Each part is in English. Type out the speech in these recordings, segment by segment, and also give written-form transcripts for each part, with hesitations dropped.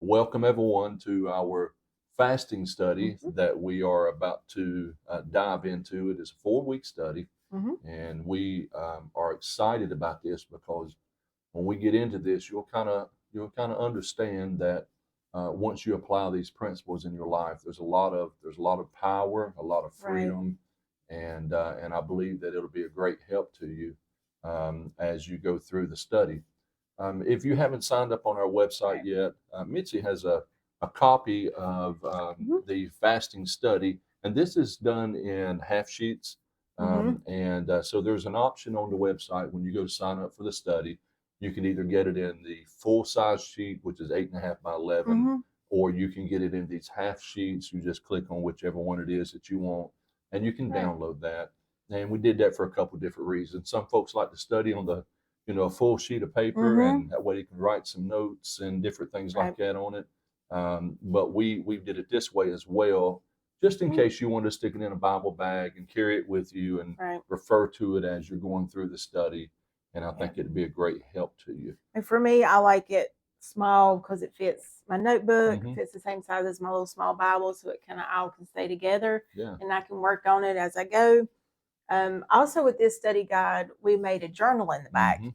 Welcome everyone to our fasting study Mhm, that we are about to dive into. It is a 4 week study, mhm. and we are excited about this because when we get into this, you'll kind of understand that once you apply these principles in your life, there's a lot of power, a lot of Right. freedom, and I believe that it'll be a great help to you as you go through the study. If you haven't signed up on our website Right. yet, Mitzi has a copy of Mhm, the fasting study, and this is done in half sheets. mhm, So there's an option on the website when you go to sign up for the study. You can either get it in the full size sheet, which is 8.5 by 11, mhm. or you can get it in these half sheets. You just click on whichever one it is that you want, and you can Right. download that. And we did that for a couple different reasons. Some folks like to study on a full sheet of paper, Mhm. and that way you can write some notes and different things like Right. that on it. But we did it this way as well, just in Mm, case you want to stick it in a Bible bag and carry it with you and right. refer to it as you're going through the study. And I Yeah. think it'd be a great help to you. And for me, I like it small because it fits my notebook, Hmm. fits the same size as my little small Bible, so it kinda all can stay together, Yeah. and I can work on it as I go. Also with this study guide, we made a journal in the back. Hmm.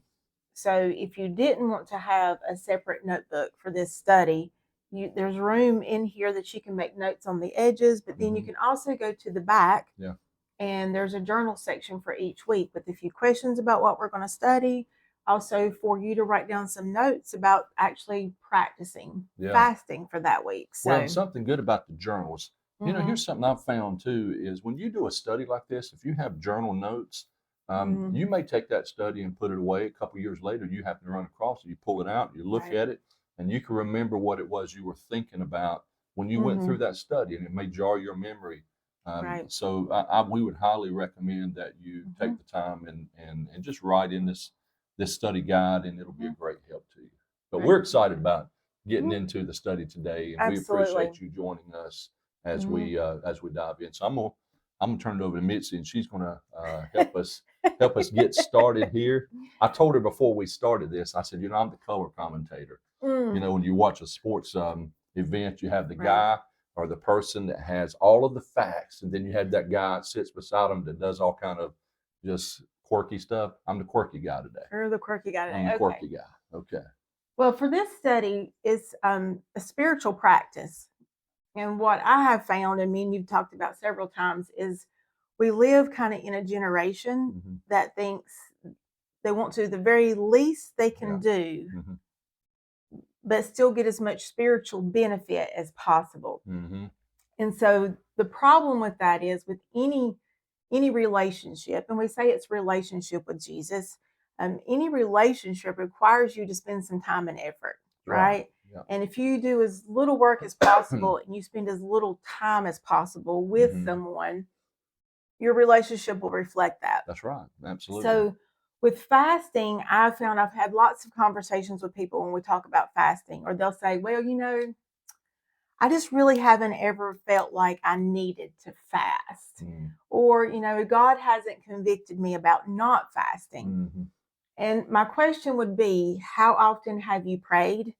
So if you didn't want to have a separate notebook for this study, there's room in here that you can make notes on the edges, but then you Hmm. can also go to the back Yeah. and there's a journal section for each week with a few questions about what we're going to study. Also, for you to write down some notes about actually practicing Yeah. fasting for that week. Well, and So, something good about the journals, mm-hmm, here's something I've found too is when you do a study like this, if you have journal notes, mm-hmm, you may take that study and put it away. A couple years later, you happen to run across it, you pull it out, you look right, at it, and you can remember what it was you were thinking about when you went mm-hmm, through that study, and it may jar your memory. right, We would highly recommend that you mm-hmm, take the time and just write in this study guide, and it'll be a mm-hmm, great help to you. But we're right, excited about getting mhm, into the study today, and we absolutely. appreciate you joining us as Mm-hmm. we dive in. So I'm gonna turn it over to Mitzi, and she's gonna help us get started here. I told her before we started this, I said, I'm the color commentator. Mm, When you watch a sports event, you have the right. guy or the person that has all of the facts, and then you have that guy that sits beside them that does all kind of just quirky stuff. I'm the quirky guy today. Or the quirky guy I'm today. the Okay. quirky guy. Okay. Well, for this study, it's a spiritual practice. And what I have found, and me and you've talked about several times, is we live kind of in a generation Hmm. that thinks they want to the very least they can Yeah. do, Hmm. but still get as much spiritual benefit as possible. Hmm. And so the problem with that is with any relationship, and we say it's relationship with Jesus, any relationship requires you to spend some time and effort, Right. right? Yeah. And if you do as little work as possible and you spend as little time as possible with Hmm. someone, your relationship will reflect that. That's right. Absolutely. So, with fasting, I found I've had lots of conversations with people when we talk about fasting, or they'll say, well, I just really haven't ever felt like I needed to fast. Mm. Or, God hasn't convicted me about not fasting. Hmm. And my question would be, how often have you prayed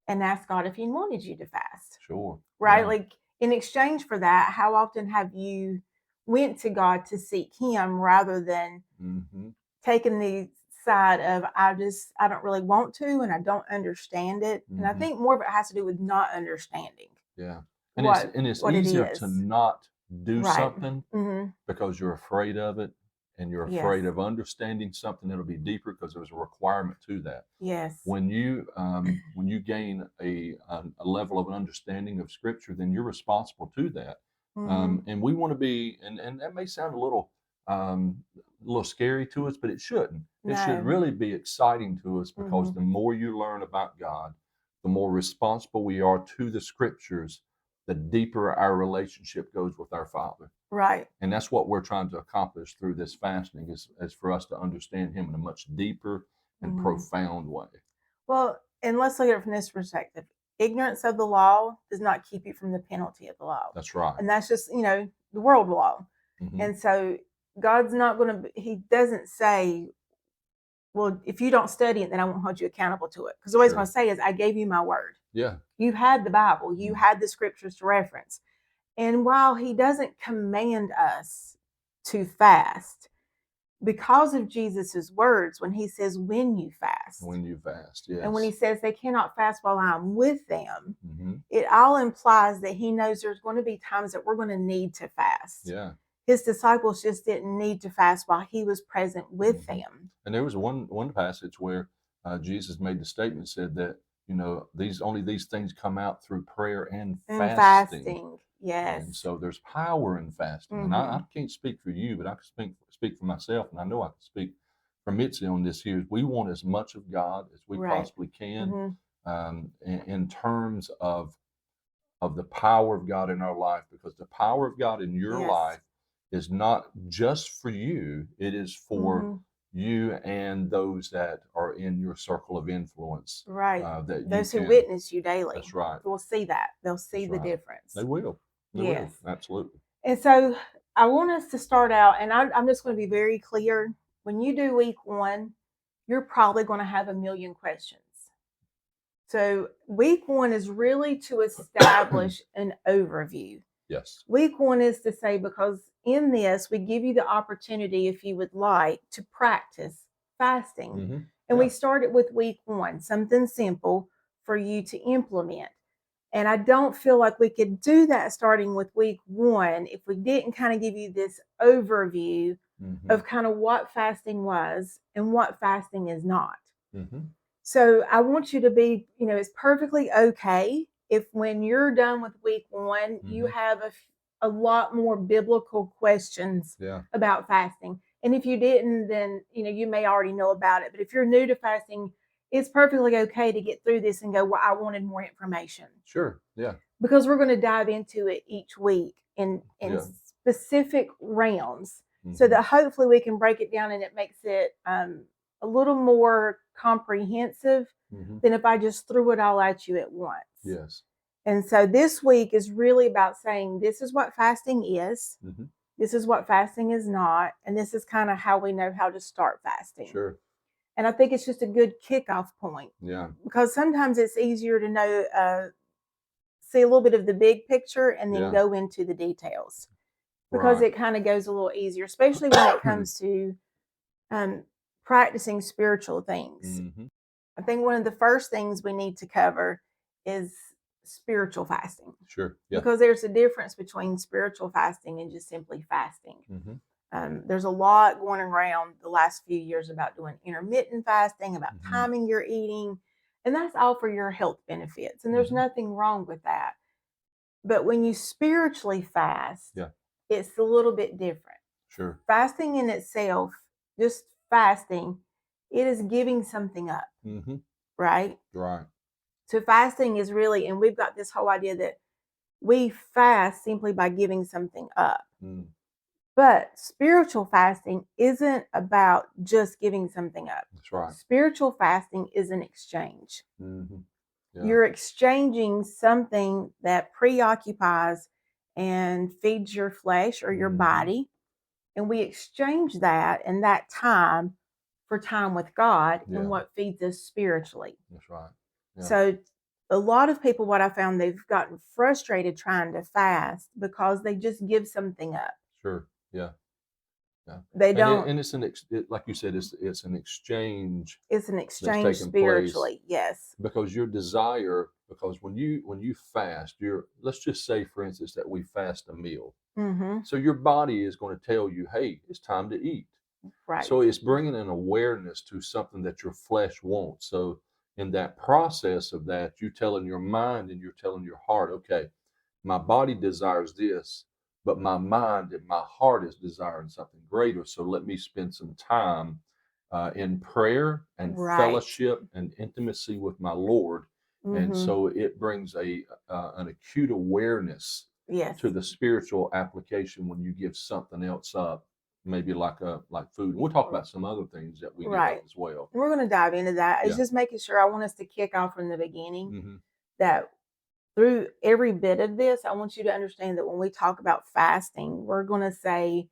and asked God if He wanted you to fast? Sure. Right? Yeah. Like in exchange for that, how often have you went to God to seek Him rather than Hmm. taking the side of I don't really want to and I don't understand it. And I Hmm. think more of it has to do with not understanding Yeah. And it's what and it's what it easier to is. not do Right. something Mhm. because you're afraid of it, and you're Yes. afraid of understanding something that'll be deeper because there's a requirement to that. Yes. When you gain a level of understanding of Scripture, then you're responsible to that. Mhm. And we want to be, and that may sound a little scary to us, but it shouldn't. It should No. really be exciting to us because Mhm. the more you learn about God, the more responsible we are to the Scriptures, the deeper our relationship goes with our Father. Right. And that's what we're trying to accomplish through this fasting is for us to understand Him in a much deeper and Mhm. profound way. Well, and let's look at it from this perspective. Ignorance of the law does not keep you from the penalty of the law. That's right. And that's just, the world law. Hmm. And so God's not going to, He doesn't say well, if you don't study it, then I won't hold you accountable to it. Because what he's Sure. going to say is, I gave you my word. Yeah. You had the Bible, you Mhm. had the scriptures to reference. And while he doesn't command us to fast, because of Jesus's words, when he says, when you fast, When you fast, and when he yes. says they cannot fast while I'm with them, Hmm. it all implies that he knows there's going to be times that we're going to need to fast. Yeah. His disciples just didn't need to fast while he was present with Mhm. them. And there was one passage where Jesus made the statement, said that these things come out through prayer and And fasting. fasting, And yes. so there's power in fasting. And I Mm-hmm. can't speak for you, but I can speak for myself, and I know I can speak for Mitzi on this here. We want as much of God as we Right. possibly can, Mm-hmm. in terms of the power of God in our life, because the power of God in your Yes. life is not just for you, it is for Mm-hmm. you and those that are in your circle of influence. Right. That Those who can. witness you daily That's right. will see that. They'll see That's the right. difference. They will. They Yes. will. Absolutely. And so I want us to start out, and I'm just going to be very clear. When you do week 1, you're probably going to have a million questions. So week 1 is really to establish an overview. Yes. Week 1 is to say, because in this, we give you the opportunity, if you would like, to practice fasting. Mm-hmm. And Yeah. we started with week 1, something simple for you to implement. And I don't feel like we could do that starting with week 1 if we didn't kind of give you this overview Mm-hmm. of kind of what fasting was and what fasting is not. Mm-hmm. So I want you to be, it's perfectly okay if when you're done with week 1, you Mm-hmm. have a lot more biblical questions Yeah. about fasting. And if you didn't, then, you may already know about it. But if you're new to fasting, it's perfectly okay to get through this and go, well, I wanted more information. Sure. Yeah. Because we're going to dive into it each week in Yeah. specific realms, so Mm-hmm. that hopefully we can break it down and it makes it a little more comprehensive Mm-hmm. than if I just threw it all at you at once. Yes. And so this week is really about saying, this is what fasting is, Mm-hmm. this is what fasting is not, and this is kind of how we know how to start fasting. Sure. And I think it's just a good kickoff point. Yeah. Because sometimes it's easier to know, see a little bit of the big picture and then Yeah. go into the details, because Right. it kind of goes a little easier, especially when it comes to practicing spiritual things. Mm-hmm. I think one of the first things we need to cover is spiritual fasting. Sure. Yeah. Because there's a difference between spiritual fasting and just simply fasting. Mm-hmm. There's a lot going around the last few years about doing intermittent fasting, about Mhm. timing your eating, and that's all for your health benefits. And there's Mhm. nothing wrong with that. But when you spiritually fast, Yeah. it's a little bit different. Sure. Fasting in itself, just fasting, it is giving something up, Mm-hmm. right? Right. So fasting is really, and we've got this whole idea that we fast simply by giving something up. Mm. But spiritual fasting isn't about just giving something up. That's right. Spiritual fasting is an exchange. Mm-hmm. Yeah. You're exchanging something that preoccupies and feeds your flesh or your Mhm. body. And we exchange that and that time for time with God Yeah. and what feeds us spiritually. That's right. Yeah. So a lot of people, what I found, they've gotten frustrated trying to fast because they just give something up. Sure. Yeah. Yeah. They And don't. and it's like you said, it's an exchange It's an that's exchange taking place, spiritually. Yes. because when you fast, let's just say, for instance, that we fast a meal. Mm-hmm. So your body is going to tell you, hey, it's time to eat. Right. So it's bringing an awareness to something that your flesh wants. So in that process of that, you're telling your mind and you're telling your heart, okay, my body desires this, but my mind and my heart is desiring something greater. So let me spend some time in prayer and Right. fellowship and intimacy with my Lord. And Mm-hmm. so it brings an acute awareness Yes. to the spiritual application when you give something else up, maybe like food. And we'll talk about some other things that we give Right. up as well. We're going to dive into that. It's Yeah. just making sure, I want us to kick off from the beginning Mm-hmm. that through every bit of this, I want you to understand that when we talk about fasting, we're going to say,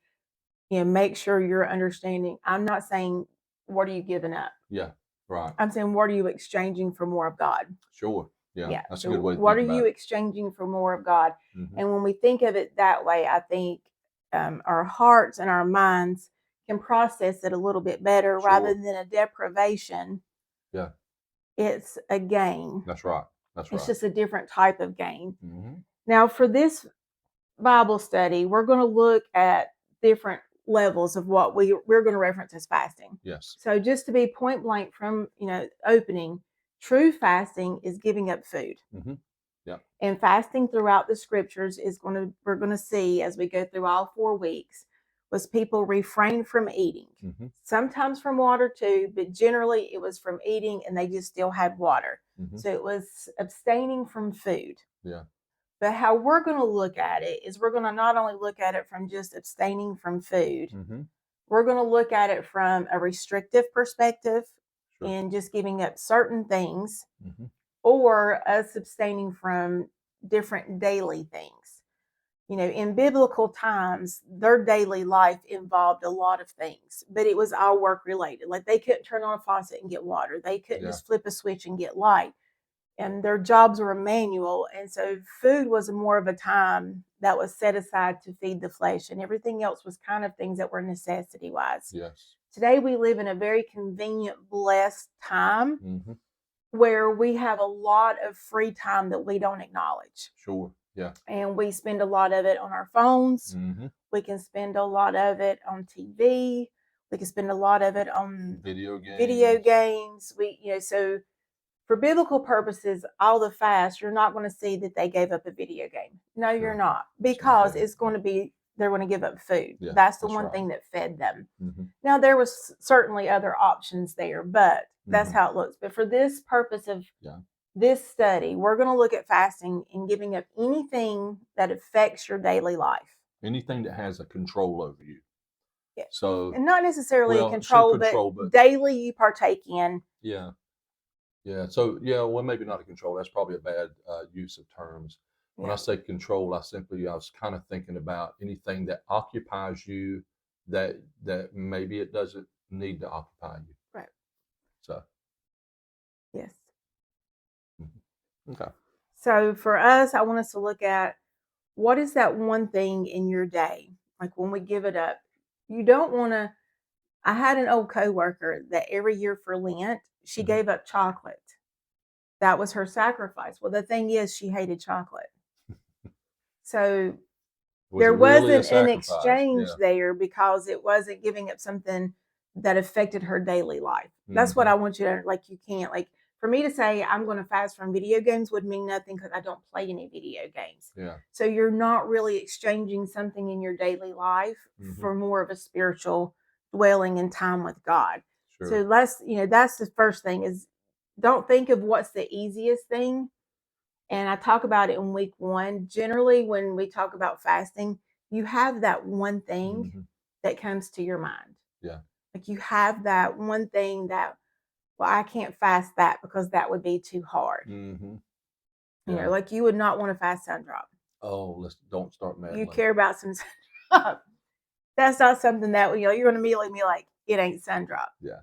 make sure you're understanding. I'm not saying what are you giving up? Yeah. Right. I'm saying, what are you exchanging for more of God? Sure. Yeah. Yeah. That's a So good way to what think are about you it. exchanging for more of God? Hmm. And when we think of it that way, I think our hearts and our minds can process it a little bit better rather Sure. than a deprivation. Yeah. It's a gain. That's right. That's It's right. just a different type of gain. Hmm. Now, for this Bible study, we're going to look at different levels of what we're going to reference as fasting. Yes. So just to be point blank from opening, true fasting is giving up food. Hmm. Yeah. And fasting throughout the scriptures we're going to see as we go through all 4 weeks was people refrained from eating. Hmm. Sometimes from water too, but generally it was from eating and they just still had water. Hmm. So it was abstaining from food. Yeah. But how we're going to look at it is we're going to not only look at it from just abstaining from food, Hmm. we're going to look at it from a restrictive perspective Sure. and just giving up certain things, Hmm. or us abstaining from different daily things. In biblical times, their daily life involved a lot of things, but it was all work related. Like they couldn't turn on a faucet and get water. They couldn't Yeah. just flip a switch and get light. And their jobs were manual. And so food was more of a time that was set aside to feed the flesh, and everything else was kind of things that were necessity wise. Yes. Today, we live in a very convenient, blessed time Hmm. where we have a lot of free time that we don't acknowledge. Sure. Yeah. And we spend a lot of it on our phones. Hmm. We can spend a lot of it on TV. We can spend a lot of it on Video games. So for biblical purposes, all the fast, you're not going to see that they gave up a video game. No, Sure. you're not, That's because okay. it's going to be, they're going to give up food. Yeah, That's the that's one right. thing that fed them. Hmm. Now, there was certainly other options there, but that's Mhm. how it looks. But for this purpose of Yeah. this study, we're going to look at fasting and giving up anything that affects your daily life. Anything that has a control over you. Yeah. So, And not necessarily well, a control, but daily you partake in. yeah. Yeah. So, yeah, well, maybe not a control. That's probably a bad use of terms. When I Yeah. say control, I was kind of thinking about anything that occupies you that maybe it doesn't need to occupy you. Right. So, Yes. okay. So for us, I want us to look at what is that one thing in your day, like when we give it up. You don't want to. I had an old coworker that every year for Lent, she Mhm. gave up chocolate. That was her sacrifice. Well, the thing is, she hated chocolate. So Was there it really a wasn't an sacrifice? exchange Yeah. there because it wasn't giving up something that affected her daily life. That's what Mhm. I want you to, like, you can't, like, for me to say I'm going to fast from video games would mean nothing because I don't play any video games. Yeah. So you're not really exchanging something in your daily life Mhm. for more of a spiritual dwelling and time with God. Sure. So that's the first thing is, don't think of what's the easiest thing. And I talk about it in week 1. Generally, when we talk about fasting, you have that one thing Mhm. that comes to your mind. Yeah. Like you have that one thing that, well, I can't fast that because that would be too hard. Mhm. You Yeah. know, like you would not want to fast sun drop. Oh, don't start You meddling. care about some sun drop. That's not something that you're going to immediately be like, it ain't sun drop. Yeah.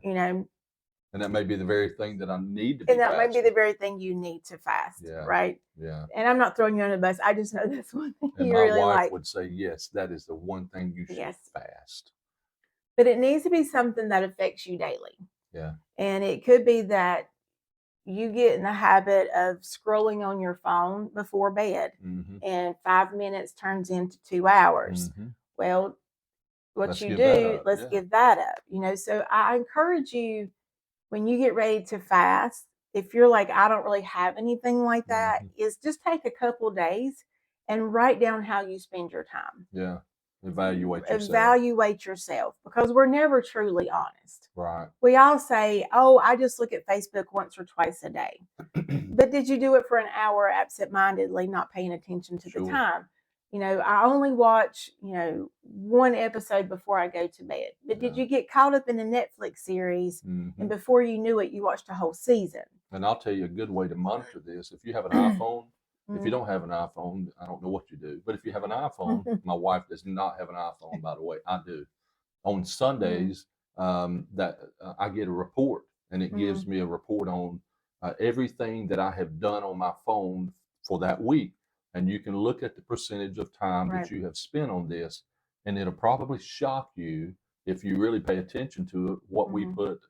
And that may be the very thing that I need to be that might be fasting. the very thing you need to fast, Yeah. right? Yeah. And I'm not throwing you under the bus. I just know this one thing And you my really wife like. would say, yes, that is the one thing you should Yes. fast. But it needs to be something that affects you daily. Yeah. And it could be that you get in the habit of scrolling on your phone before bed, Mhm. and 5 minutes turns into 2 hours. Mhm. Well, what Let's you give that do, up. let's Yeah. give that up. So I encourage you, when you get ready to fast, if you're like, I don't really have anything like that, Mhm. is just take a couple days and write down how you spend your time. Yeah. Evaluate yourself. Evaluate yourself, because we're never truly honest. Right. We all say, oh, I just look at Facebook once or twice a day. But did you do it for an hour absent-mindedly, not paying attention to the Sure. time? I only watch, 1 episode before I go to bed. But did Yeah. you get caught up in a Netflix series, and Mhm. before you knew it, you watched a whole season? And I'll tell you a good way to monitor this. If you have an iPhone, if you Mhm. don't have an iPhone, I don't know what you do. But if you have an iPhone, my wife does not have an iPhone, by the way. I do. On Sundays, that I get a report, and it gives Mm-hmm. me a report on everything that I have done on my phone for that week. And you can look at the percentage of time that Right. you have spent on this, and it'll probably shock you if you really pay attention to it, what we Mm-hmm. put,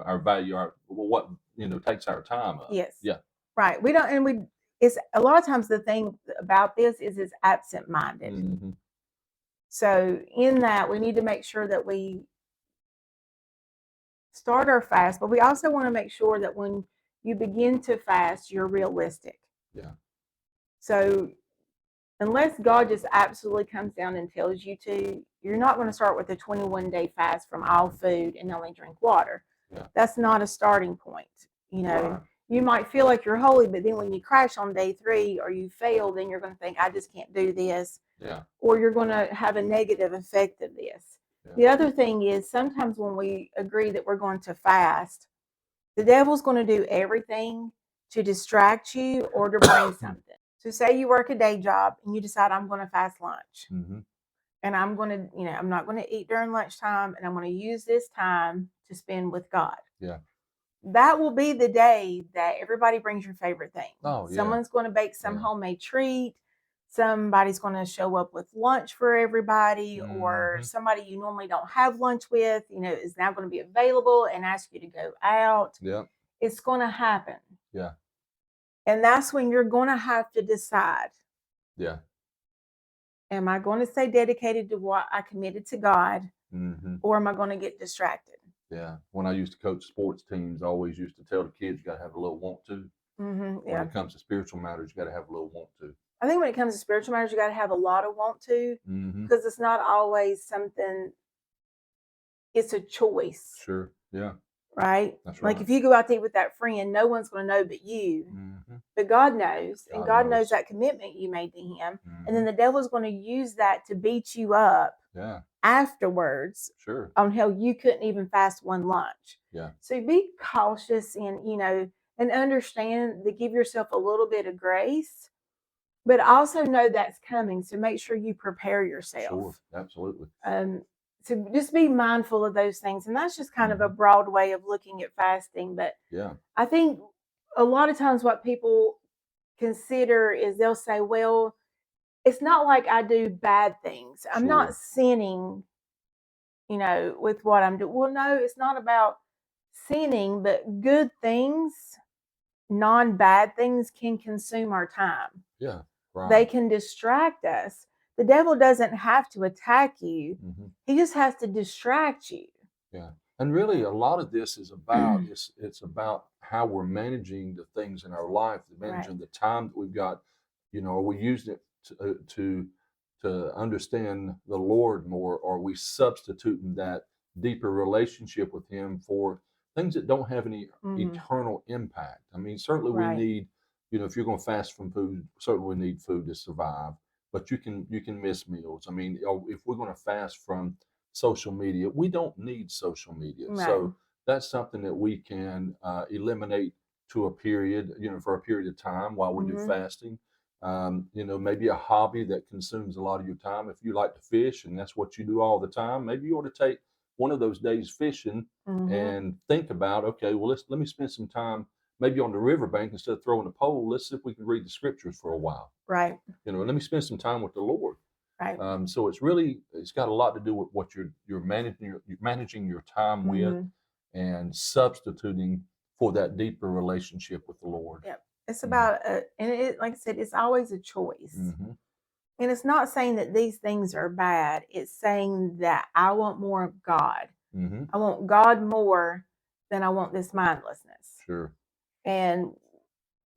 our value, what, takes our time up. Yes. Yeah. Right. We don't, and we, it's a lot of times the thing about this is it's absent minded. Hmm. So, in that, we need to make sure that we start our fast, but we also want to make sure that when you begin to fast, you're realistic. Yeah. So, unless God just absolutely comes down and tells you to, you're not going to start with a 21-day fast from all food and only drink water. Yeah. That's not a starting point. Right. You might feel like you're holy, but then when you crash on day 3 or you fail, then you're going to think, I just can't do this. Yeah. Or you're going to have a negative effect of this. Yeah. The other thing is sometimes when we agree that we're going to fast, the devil's going to do everything to distract you or to bring something. So say you work a day job and you decide I'm going to fast lunch. Mm-hmm. And I'm going to, I'm not going to eat during lunchtime, and I'm going to use this time to spend with God. Yeah. That will be the day that everybody brings your favorite thing. Oh, yeah. Someone's going to bake some Yeah. homemade treat. Somebody's going to show up with lunch for everybody, or Mhm. somebody you normally don't have lunch with, is now going to be available and ask you to go out. Yeah. It's going to happen. Yeah. And that's when you're going to have to decide, Yeah. am I going to stay dedicated to what I committed to God, Mm-hmm. or am I going to get distracted? Yeah. When I used to coach sports teams, I always used to tell the kids, you got to have a little want to. When Yeah. it comes to spiritual matters, you got to have a little want to. I think when it comes to spiritual matters, you got to have a lot of want to, Mm-hmm. because it's not always something, it's a choice, Sure. Yeah. right? That's Like right. if you go out to eat with that friend, no one's going to know but you. Mm-hmm. But God knows, and God God knows knows. that commitment you made to Him. Mm-hmm. And then the devil's going to use that to beat you up Yeah. afterwards Sure. on how you couldn't even fast one lunch. Yeah. So be cautious and understand to give yourself a little bit of grace, but also know that's coming. So make sure you prepare yourself. Sure. Absolutely. So just be mindful of those things. And that's just kind of a Mhm. broad way of looking at fasting. But Yeah. I think a lot of times what people consider is they'll say, well, it's not like I do bad things. I'm not Sure. sinning, with what I'm doing. Well, no, it's not about sinning, but good things, non-bad things can consume our time. Yeah. Right. They can distract us. The devil doesn't have to attack you. Mm-hmm. He just has to distract you. Yeah. And really, a lot of this is about it's about how we're managing the things in our life, managing the time that we've got. Are we using it to understand the Lord more, or are we substituting that deeper relationship with Him for things that don't have any Mhm. eternal impact? I mean, certainly we Right. need, if you're going to fast from food, certainly we need food to survive. But you can miss meals. I mean, if we're going to fast from social media, we don't need social media. Right. So that's something that we can eliminate to a period, for a period of time while we do Mhm. fasting. Maybe a hobby that consumes a lot of your time. If you like to fish and that's what you do all the time, maybe you ought to take one of those days fishing Mhm. and think about, okay, well, let me spend some time maybe on the riverbank instead of throwing a pole. Let's see if we can read the scriptures for a while. Right. Let me spend some time with the Lord. Right. So it's got a lot to do with what you're managing your time with, Mhm. and substituting for that deeper relationship with the Lord. Yep. It's Mhm. about and it, like I said, it's always a choice. Mm-hmm. And it's not saying that these things are bad. It's saying that I want more of God. Mm-hmm. I want God more than I want this mindlessness. Sure. And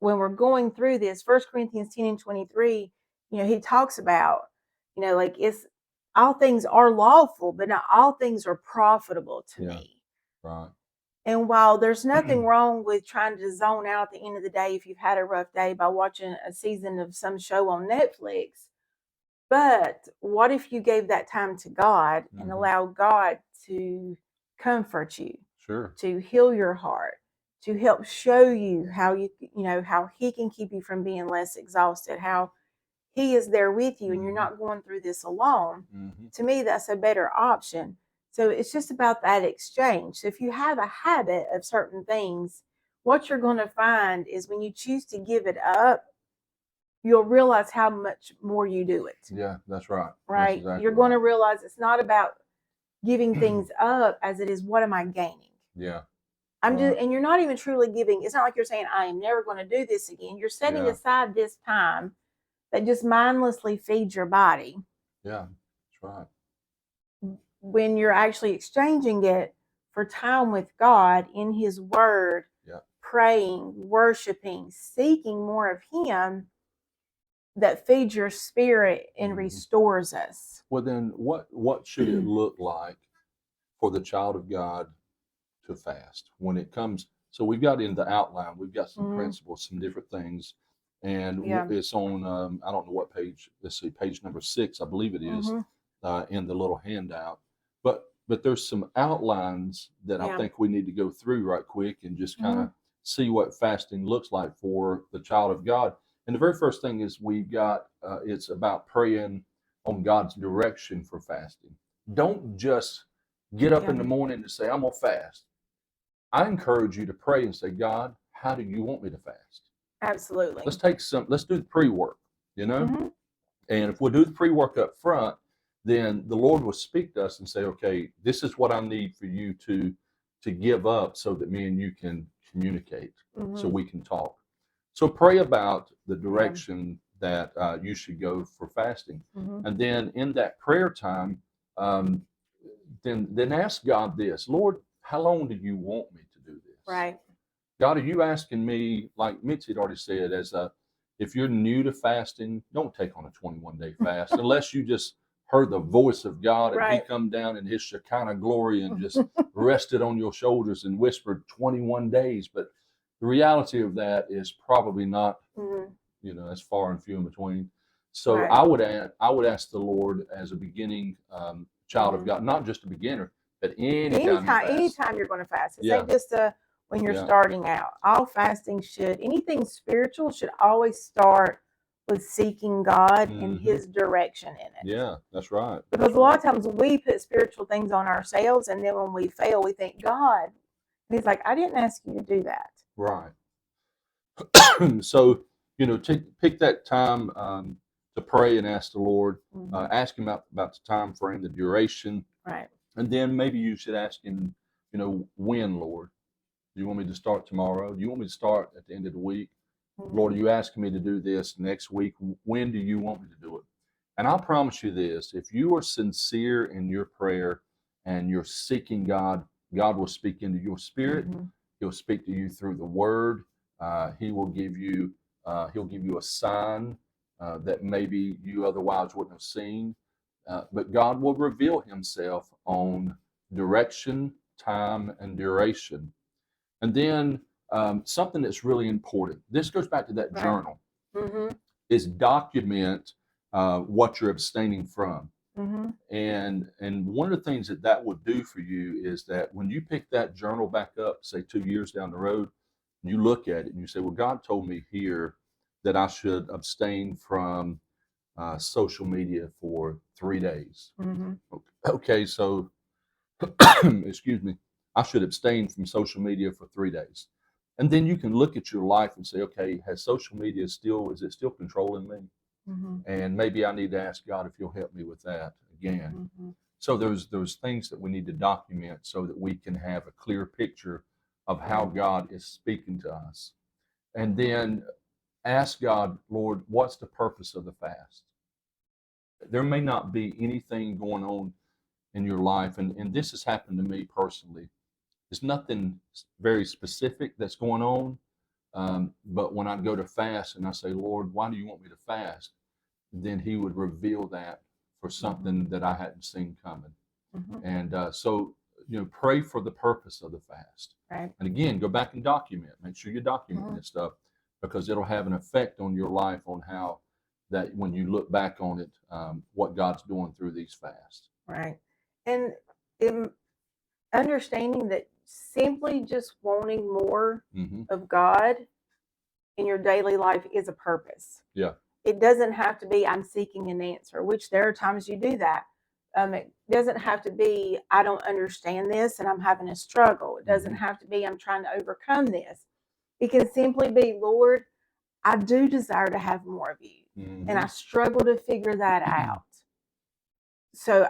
when we're going through this, 1 Corinthians 10:23, he talks about, like it's all things are lawful, but not all things are profitable to Yeah. me. Right. And while there's nothing wrong with trying to zone out at the end of the day if you've had a rough day by watching a season of some show on Netflix, but what if you gave that time to God and Mhm. allowed God to comfort you, Sure. to heal your heart, to help show you how how He can keep you from being less exhausted, how He is there with you and you're Mhm. not going through this alone? Mm-hmm. To me, that's a better option. So it's just about that exchange. So if you have a habit of certain things, what you're going to find is when you choose to give it up, you'll realize how much more you do it. Yeah, that's right. That's Right? exactly You're going to right. realize it's not about giving things up as it is what am I gaining? Yeah, I'm right. just, and you're not even truly giving. It's not like you're saying, I am never going to do this again. You're setting Yeah, aside this time that just mindlessly feeds your body yeah, that's right. when you're actually exchanging it for time with God in His Word, Yeah. praying, worshiping, seeking more of Him that feeds your spirit and Mhm. restores us. Well, then what should it look like for the child of God to fast when it comes? So we've got in the outline, we've got some Mhm. principles, some different things, and Yeah. it's on I don't know what page. Let's see, page number 6, I believe it is, Mhm. in the little handout. But there's some outlines that I Yeah. think we need to go through right quick and just kind of Mhm. see what fasting looks like for the child of God. And the very first thing is we've got it's about praying on God's direction for fasting. Don't just get up Yeah. in the morning and say, I'm going to fast. I encourage you to pray and say, God, how do you want me to fast? Absolutely. Let's do the pre work, you know? Mhm. And if we do the pre work up front, then the Lord will speak to us and say, okay, this is what I need for you to give up so that me and you can communicate, so Mhm. we can talk. So pray about the Yeah. direction that you should go for fasting. Mhm. And then in that prayer time, um, then ask God this: Lord, how long do you want me to do this? Right. God, are you asking me, like Mitzi had already said, if you're new to fasting, don't take on a 21-day fast unless you just heard the voice of God and He Right. come down in His Shekinah glory and just rested on your shoulders and whispered 21 days. But the reality of that is probably not, Mhm. as far and few in between. So Right. I would ask the Lord as a beginning child of Mhm. God, not just a beginner, but anytime you Anytime, fast. anytime you're going to fast. This Yeah, ain't just when you're yeah, starting out. All fasting should, anything spiritual should always start with seeking God and hmm His direction in it. yeah. That's right. Because That's a lot right. of times we put spiritual things on ourselves, and then when we fail, we thank God. And He's like, I didn't ask you to do that. Right. So, pick that time to pray and ask the Lord. Mhm. Ask Him about the time frame, the duration, Right. and then maybe you should ask Him, when, Lord? Do you want me to start tomorrow? Do you want me to start at the end of the week? Lord, are Mhm. you asking me to do this next week? When do you want me to do it? And I promise you this: if you are sincere in your prayer and you're seeking God, God will speak into your spirit. Mhm. He'll speak to you through the Word. He will give you. He'll give you a sign that maybe you otherwise wouldn't have seen. But God will reveal Himself on direction, time, and duration. And then something that's really important. This goes back to that Right. journal. Mhm. Is document what you're abstaining from. Mhm. And one of the things that would do for you is that when you pick that journal back up, say 2 years down the road, and you look at it and you say, well, God told me here that I should abstain from social media for 3 days. Mhm. Okay, so excuse me, I should abstain from social media for 3 days. And then you can look at your life and say, okay, has social media is it still controlling me? Mhm. And maybe I need to ask God if He'll help me with that again. Mhm. So there's things that we need to document so that we can have a clear picture of how Right. God is speaking to us. And then ask God, Lord, what's the purpose of the fast? There may not be anything going on in your life, and this has happened to me personally. There's nothing very specific that's going on. But when I go to fast and I say, Lord, why do you want me to fast? Then He would reveal that for Mhm. something that I hadn't seen coming. Mhm. And so, pray for the purpose of the fast. Right. And again, go back and document. Make sure you document Mhm. this stuff because it'll have an effect on your life on how that when you look back on it, what God's doing through these fasts. Right. And in understanding that simply just wanting more Hmm. of God in your daily life is a purpose. Yeah. It doesn't have to be I'm seeking an answer, which there are times you do that. It doesn't have to be, I don't understand this and I'm having a struggle. It doesn't Mhm. have to be, I'm trying to overcome this. It can simply be, Lord, I do desire to have more of you. And I Mhm. struggle to figure that out. So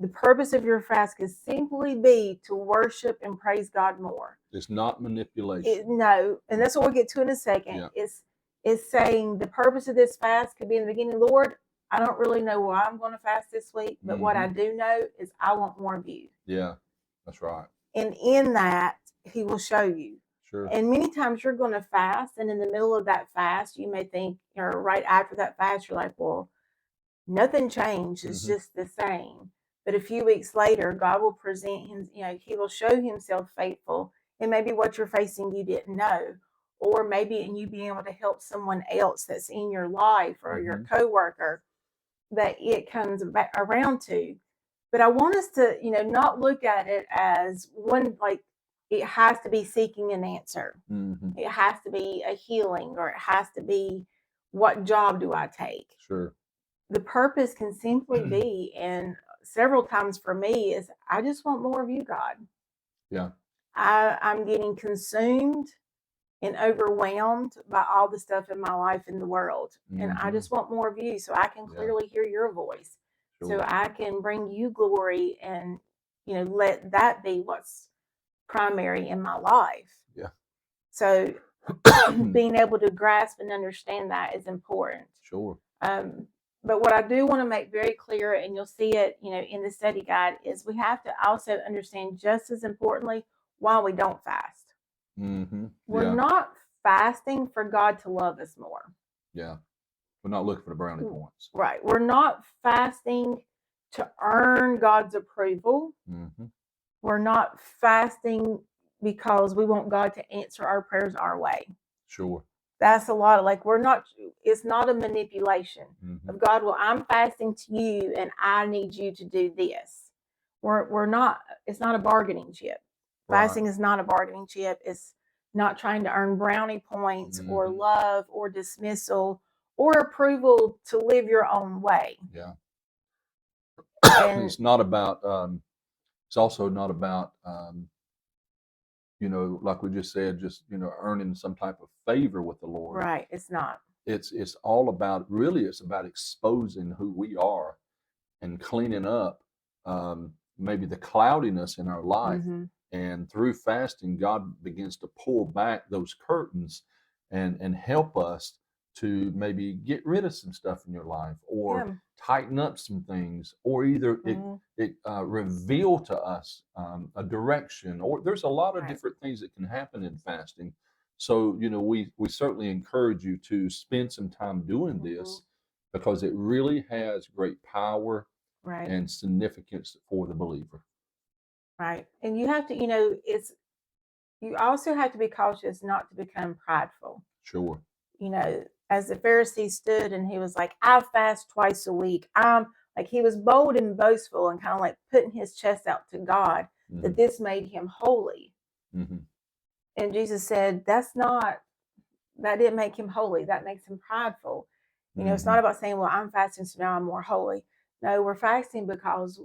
the purpose of your fast can simply be to worship and praise God more. It's not manipulation. No, and that's what we'll get to in a second. Yeah. It's saying the purpose of this fast could be in the beginning, Lord, I don't really know why I'm going to fast this week, but what I Mhm. do know is I want more of you. Yeah. That's right. And in that, he will show you. Sure. And many times you're going to fast, and in the middle of that fast, you may think, or right after that fast, you're like, well, nothing changed. It's Mhm. just the same. But a few weeks later, God will present him, he will show himself faithful. And maybe what you're facing you didn't know. Or maybe in you being able to help someone else that's in your life or your Mhm. coworker that it comes back around to. But I want us to, not look at it as one, like it has to be seeking an answer. Mhm. It has to be a healing, or it has to be, what job do I take? Sure. The purpose can simply be, and several times for me, is I just want more of you, God. Yeah. I'm getting consumed and overwhelmed by all the stuff in my life in the world. And I Mhm. just want more of you so I can Yeah. clearly hear your voice. So Sure. I can bring you glory and, let that be what's primary in my life. Yeah. So being able to grasp and understand that is important. Sure. Um, but what I do want to make very clear, and you'll see it, in the study guide, is we have to also understand, just as importantly, why we don't fast. Mhm. We're Yeah. not fasting for God to love us more. Yeah. We're not looking for the brownie points. Right. We're not fasting to earn God's approval. Mhm. We're not fasting because we want God to answer our prayers our way. Sure. That's a lot of, like, it's not a manipulation Mhm. of God. Well, I'm fasting to you and I need you to do this. We're not, it's not a bargaining chip. Right. Fasting is not a bargaining chip. It's not trying to earn brownie points or Mhm. love or dismissal or approval to live your own way. Yeah. And It's not about it's also not about like we just said, just earning some type of favor with the Lord. right, it's not. It's all about, really, it's about exposing who we are and cleaning up maybe the cloudiness in our life. Mm-hmm. And through fasting, God begins to pull back those curtains and help us to maybe get rid of some stuff in your life, or Yeah. tighten up some things, or either Mm-hmm. it reveal to us a direction, or there's a lot of Right. different things that can happen in fasting. So we certainly encourage you to spend some time doing Mm-hmm. this, because it really has great power Right. and significance for the believer. Right. And you have to, you also have to be cautious not to become prideful. Sure. As the Pharisee stood and he was like, I fast twice a week. I'm like, he was bold and boastful and kind of like putting his chest out to God Hmm. that this made him holy. Hmm. And Jesus said, that didn't make him holy. That makes him prideful. It's Hmm. not about saying, well, I'm fasting, so now I'm more holy. No, we're fasting because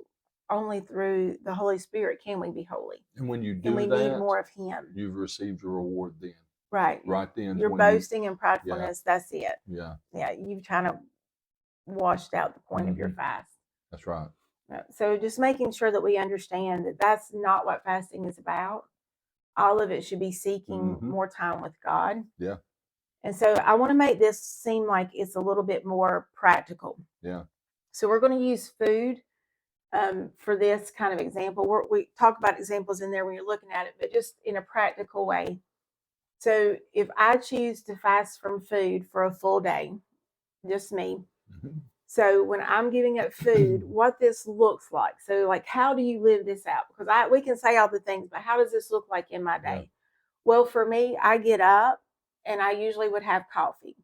only through the Holy Spirit can we be holy. And when you And do we need that, more of him. you've received your reward then. Right. Right then is Your when you, boasting and yeah, pridefulness, that's it. yeah. Yeah, you've kind of washed out the point of your Hmm. fast. That's right. So just making sure that we understand that that's not what fasting is about. All of it should be seeking Hmm. more time with God. Yeah. And so I want to make this seem like it's a little bit more practical. Yeah. So we're going to use food for this kind of example. We talk about examples in there when you're looking at it, but just in a practical way. So if I choose to fast from food for a full day, just me. Hmm. So when I'm giving up food, what this looks like. So like, how do you live this out? Because we can say all the things, but how does this look like in my Yeah. day? Well, for me, I get up and I usually would have coffee.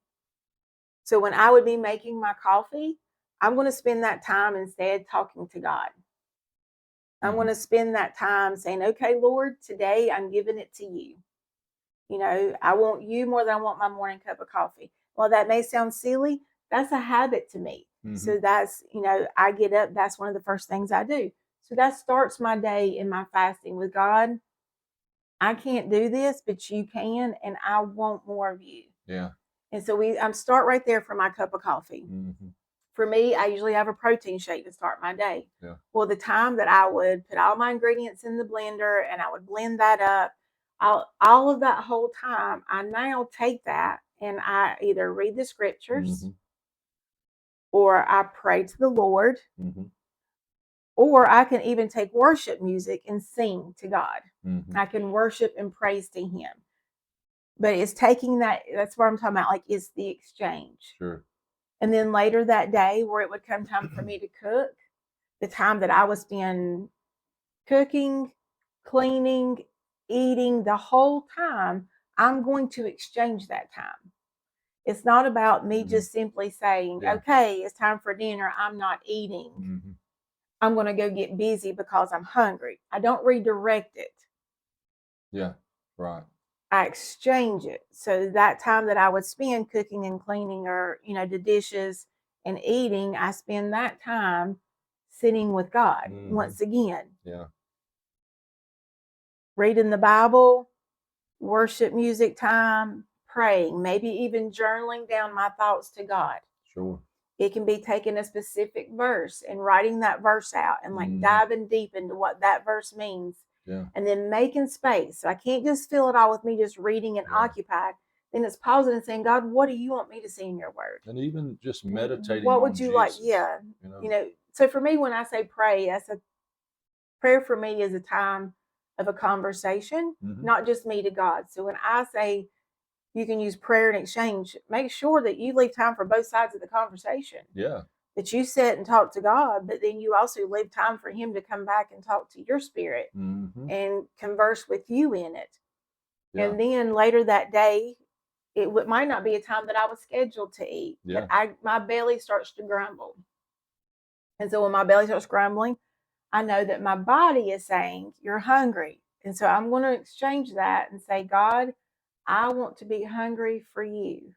So when I would be making my coffee, I'm going to spend that time instead talking to God. I'm going Hmm. to spend that time saying, okay, Lord, today I'm giving it to you. I want you more than I want my morning cup of coffee. Well, that may sound silly. That's a habit to me. So that's, I get up, that's one of the first things I do. So that starts my day in my fasting with God. I can't do this, but you can, and I want more of you. Yeah. And so I'm start right there for my cup of coffee. Mm-hmm. For me, I usually have a protein shake to start my day. Yeah. Well, the time that I would put all my ingredients in the blender and I would blend that up, all of that whole time, I now take that and I either read the scriptures Mm-hmm. or I pray to the Lord, Mm-hmm. or I can even take worship music and sing to God. Mm-hmm. I can worship and praise to Him. But it's taking that's what I'm talking about, like it's the exchange. Sure. And then later that day, where it would come time for me to cook, the time that I would spend cooking, cleaning, eating, the whole time, I'm going to exchange that time. It's not about me just simply saying, okay, it's time for dinner, I'm not eating. Mm-hmm. I'm going to go get busy because I'm hungry. I don't redirect it. Yeah, right. I exchange it. So that time that I would spend cooking and cleaning or, the dishes and eating, I spend that time sitting with God once again. Yeah. Reading the Bible, worship music time, praying, maybe even journaling down my thoughts to God. Sure. It can be taking a specific verse and writing that verse out and like diving deep into what that verse means. Yeah. And then making space. So I can't just fill it all with me just reading and occupied. Then it's pausing and saying, God, what do you want me to see in your word? And even just meditating what on would you Jesus, like? Yeah. So for me, when I say pray, prayer for me is a time of a conversation, not just me to God. So when I say you can use prayer and exchange, make sure that you leave time for both sides of the conversation. Yeah. That you sit and talk to God, but then you also leave time for Him to come back and talk to your spirit and converse with you in it. Yeah. And then later that day, it might not be a time that I was scheduled to eat, but my belly starts to grumble. And so when my belly starts grumbling, I know that my body is saying, you're hungry. And so I'm going to exchange that and say, God, I want to be hungry for you.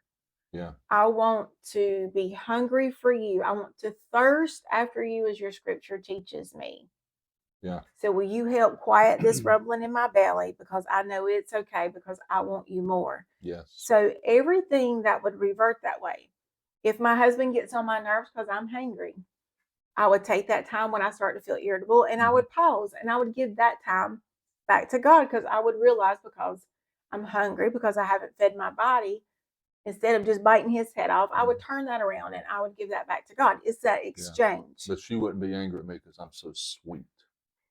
Yeah. I want to be hungry for you. I want to thirst after you as your scripture teaches me. Yeah. So will you help quiet this rumbling in my belly, because I know it's okay, because I want you more. Yes. So everything that would revert that way. If my husband gets on my nerves because I'm hangry, I would take that time when I start to feel irritable and I would pause and I would give that time back to God, because I would realize, because I'm hungry, because I haven't fed my body, instead of just biting his head off, I would turn that around and I would give that back to God. It's that exchange. But she wouldn't be angry at me because I'm so sweet.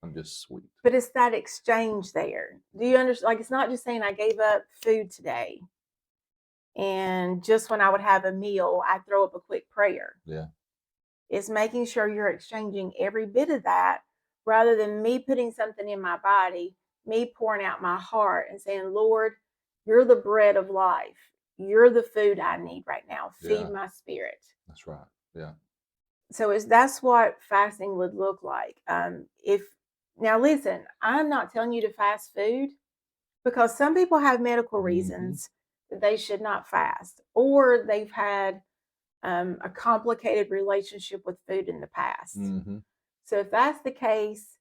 I'm just sweet. But it's that exchange there. Do you understand? Like, it's not just saying I gave up food today, and just when I would have a meal, I throw up a quick prayer. Yeah. It's making sure you're exchanging every bit of that, rather than me putting something in my body, me pouring out my heart and saying, Lord, you're the bread of life. You're the food I need right now. Feed my spirit. That's right. Yeah. So that's what fasting would look like. Now listen, I'm not telling you to fast food, because some people have medical reasons that they should not fast, or they've had a complicated relationship with food in the past. So if that's the case,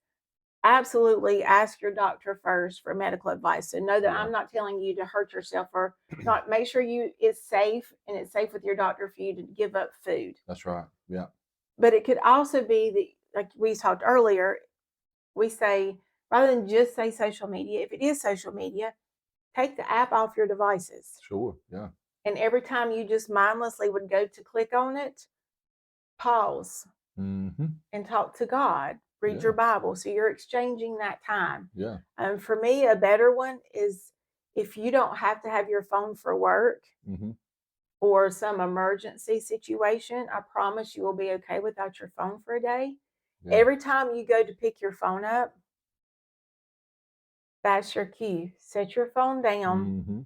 absolutely ask your doctor first for medical advice. So know that I'm not telling you to hurt yourself, or not. Make sure it's safe, and it's safe with your doctor for you to give up food. That's right. Yeah. But it could also be that, like we talked earlier, we say, rather than just say social media, if it is social media, take the app off your devices. Sure. Yeah. And every time you just mindlessly would go to click on it, pause and talk to God. Read your Bible. So you're exchanging that time. Yeah. For me, a better one is, if you don't have to have your phone for work or some emergency situation, I promise you will be okay without your phone for a day. Yeah. Every time you go to pick your phone up, that's your cue. Set your phone down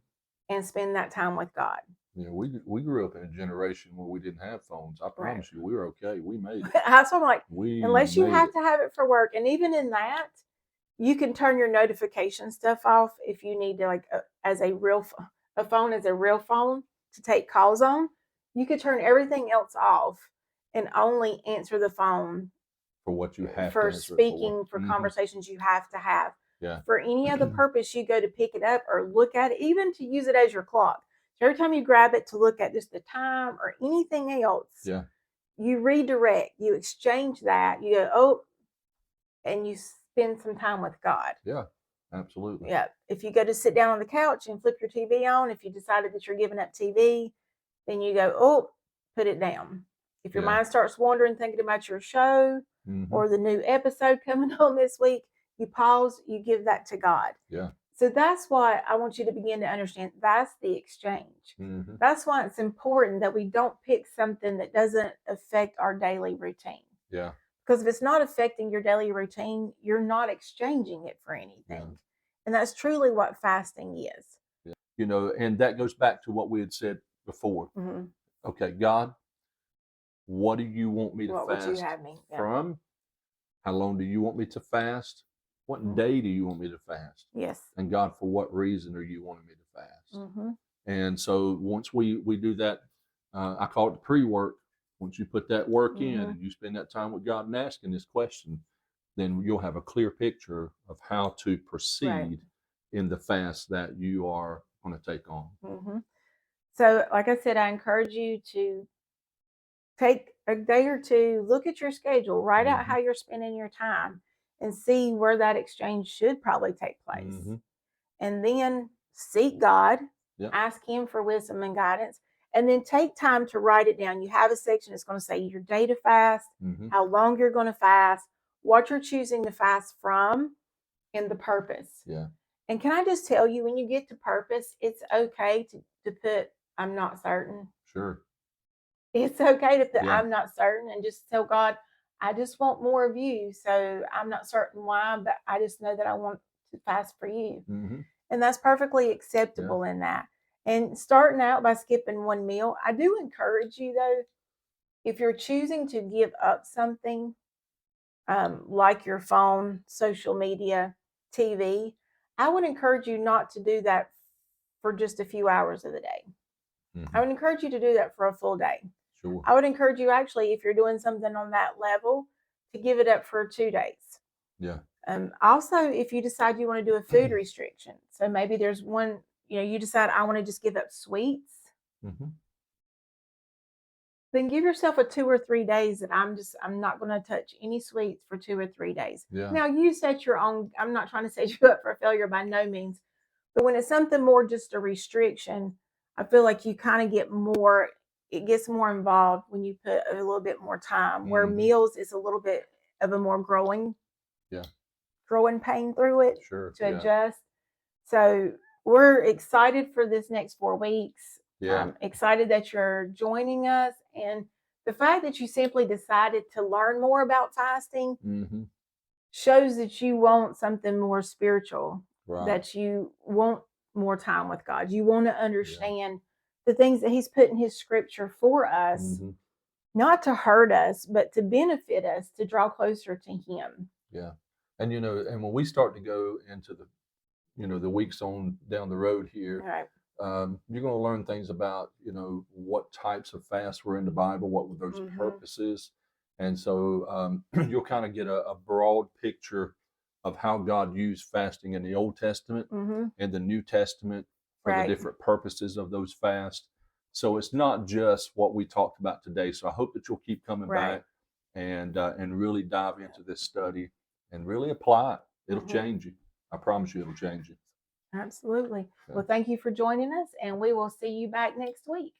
and spend that time with God. Yeah, we grew up in a generation where we didn't have phones. I promise you, we were okay. We made it. That's what I'm like. Unless you have to have it for work, and even in that, you can turn your notification stuff off if you need to, like as a phone is a real phone to take calls on. You could turn everything else off and only answer the phone For what you have to for answer it speaking, for Mhm. conversations you have to have. Yeah. For any other purpose you go to pick it up or look at it, even to use it as your clock. So every time you grab it to look at just the time or anything else, Yeah. you redirect, you exchange that, you go, oh, and you spend some time with God. Yeah. Absolutely. Yeah. If you go to sit down on the couch and flip your TV on, if you decided that you're giving up TV, then you go, oh, put it down. If your Yeah. mind starts wandering, thinking about your show Mhm. or the new episode coming on this week, you pause, you give that to God. Yeah. So that's why I want you to begin to understand that's the exchange. Mhm. That's why it's important that we don't pick something that doesn't affect our daily routine. Yeah. Because if it's not affecting your daily routine, you're not exchanging it for anything. Yeah. And that's truly what fasting is. You know, and that goes back to what we had said before. Mm-hmm. Okay, God, what do you want me to What would you fast have me? Yeah. from? How long do you want me to fast? What Mhm. day do you want me to fast? Yes. And God, for what reason are you wanting me to fast? Mm-hmm. And so once we do that, I call it the pre-work. Once you put that work in Mhm. and you spend that time with God and asking this question, then you'll have a clear picture of how to proceed in the fast that you are going to take on. Mm-hmm. So, like I said, I encourage you to take a day or two, look at your schedule, write out Mhm. how you're spending your time, and see where that exchange should probably take place. Mhm. And then seek God, Yep. ask Him for wisdom and guidance, and then take time to write it down. You have a section that's going to say your day to fast, Mhm. how long you're going to fast, what you're choosing to fast from, and the purpose. Yeah. And can I just tell you, when you get to purpose, it's okay to put, I'm not certain. Sure. It's okay to put, Yeah. I'm not certain, and just tell God, I just want more of you. So I'm not certain why, but I just know that I want to fast for you. Mhm. And that's perfectly acceptable in that. And starting out by skipping one meal, I do encourage you though, if you're choosing to give up something like your phone, social media, TV, I would encourage you not to do that for just a few hours of the day. I Mhm. would encourage you to do that for a full day. Sure. I would encourage you actually, if you're doing something on that level, to give it up for 2 days. Yeah. Also, if you decide you want to do a food restriction, so maybe there's one, you decide I want to just give up sweets, Mhm. then give yourself a 2 or 3 days that I'm not going to touch any sweets for 2 or 3 days. Yeah. Now you set your own. I'm not trying to set you up for failure by no means, but when it's something more just a restriction, I feel like you kind of get more. It gets more involved when you put a little bit more time. Where Mhm. meals is a little bit of a more growing Yeah. pain through it Sure. to Yeah. adjust. So we're excited for this next 4 weeks. Yeah. Excited that you're joining us. And the fact that you simply decided to learn more about fasting Mhm. shows that you want something more spiritual, Right. that you want more time with God. You want to understand the things that He's put in His scripture for us, Mhm. not to hurt us, but to benefit us, to draw closer to Him. Yeah. And and when we start to go into the weeks on down the road here, Right. you're going to learn things about what types of fasts were in the Bible, what were those Mm-hmm. purposes, and so you'll kind of get a broad picture of how God used fasting in the Old Testament Mm-hmm. and the New Testament for the Right. different purposes of those fasts. So it's not just what we talked about today. So I hope that you'll keep coming Right. back and really dive into this study and really apply it. It'll Mm-hmm. change you. I promise you, it'll change you. Absolutely. Yeah. Well, thank you for joining us, and we will see you back next week.